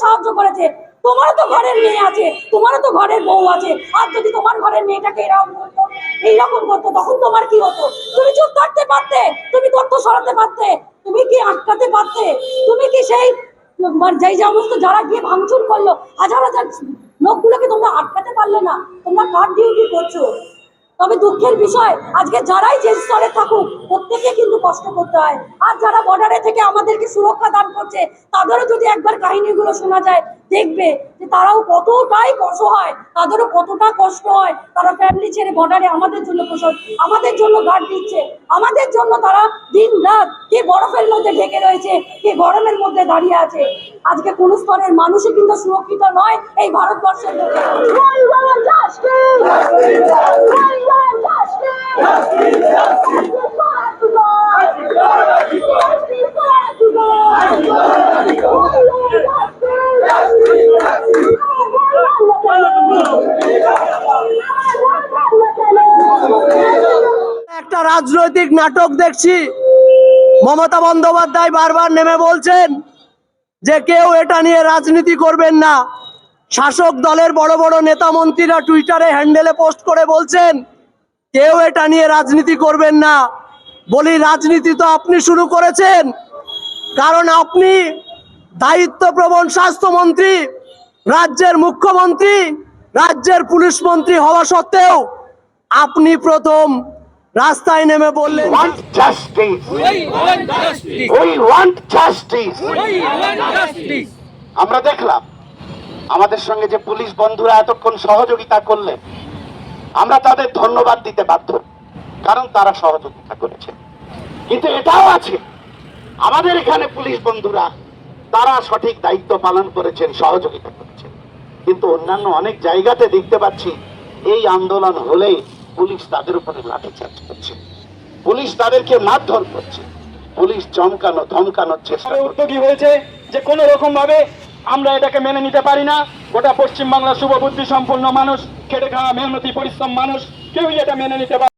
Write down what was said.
সাহায্য করেছে। তোমারও তো ঘরের মেয়ে আছে, তোমারও তো ঘরের বউ আছে। আর যদি তোমার ঘরের মেয়েটাকে এইরকম করতো তখন তোমার কি হতো? তুমি চুপ থাকতে পারতে, তুমি তথ্য সরাতে পারতে, তুমি কি আটকাতে পারতে? তুমি কি সেই যেই সমস্ত যারা গিয়ে ভাঙচুর করলো হাজার হাজার লোকগুলোকে তোমরা আটকাতে পারলে না? তোমরা কার ডিউটি করছো? তবে দুঃখের বিষয়, আজকে যারাই যে স্তরে থাকুক প্রত্যেকে কিন্তু কষ্ট করতে হয়। আর যারা বর্ডারে থেকে আমাদেরকে সুরক্ষা দান করছে তাদেরও যদি একবার কাহিনীগুলো শোনা যায়, দেখবে যে তারাও কতটাই কষ্ট হয়, তাদেরও কতটা কষ্ট হয়। তারা ফ্যামিলি ছেড়ে বর্ডারে আমাদের জন্য আমাদের জন্য গার্ড দিচ্ছে, আমাদের জন্য তারা দিন রাত কে বরফের মধ্যে ঢেকে রয়েছে, কে গরমের মধ্যে দাঁড়িয়ে আছে। আজকে কোন স্তরের মানুষই কিন্তু সুরক্ষিত নয় এই ভারতবর্ষের মধ্যে। একটা রাজনৈতিক নাটক দেখছি। মমতা বন্দ্যোপাধ্যায় বারবার নেমে বলছেন যে কেউ এটা নিয়ে রাজনীতি করবেন না। শাসক দলের বড় বড় নেতা মন্ত্রীরা টুইটারে হ্যান্ডেলে পোস্ট করে বলছেন কেউ এটা নিয়ে রাজনীতি করবেন না। বলি, রাজনীতি তো আপনি শুরু করেছেন, কারণ আপনি দায়িত্বপ্রবণ স্বাস্থ্যমন্ত্রী, রাজ্যের মুখ্যমন্ত্রী, রাজ্যের পুলিশ মন্ত্রী হওয়া সত্ত্বেও আপনি প্রথম রাস্তায় নেমে বললেন আমরা দেখলাম আমাদের সঙ্গে যে পুলিশ বন্ধুরা এতক্ষণ সহযোগিতা করলেন, আমরা তাদের ধন্যবাদ দিতে বাধ্য, কারণ তারা সহযোগিতা করেছে। কিন্তু এটাও আছে, আমাদের এখানে পুলিশ বন্ধুরা তারা সঠিক দায়িত্ব পালন করেছেন, সহযোগিতা করেছেন। কিন্তু অন্যান্য অনেক জায়গাতে দেখতে পাচ্ছি এই আন্দোলন হলেই পুলিশ তাদের উপরে লাঠিচার্জ করছে, পুলিশ তাদেরকে মারধর করছে, পুলিশ চমকানো ধমকানোর চেষ্টা উদ্যোগী হয়েছে যে কোন রকম ভাবে আমরা এটাকে মেনে নিতে পারি না। গোটা পশ্চিমবাংলার শুভবুদ্ধি সম্পন্ন মানুষ, খেটে খাওয়া মেহনতি পরিশ্রম মানুষ, কেউই এটা মেনে নিতে পারে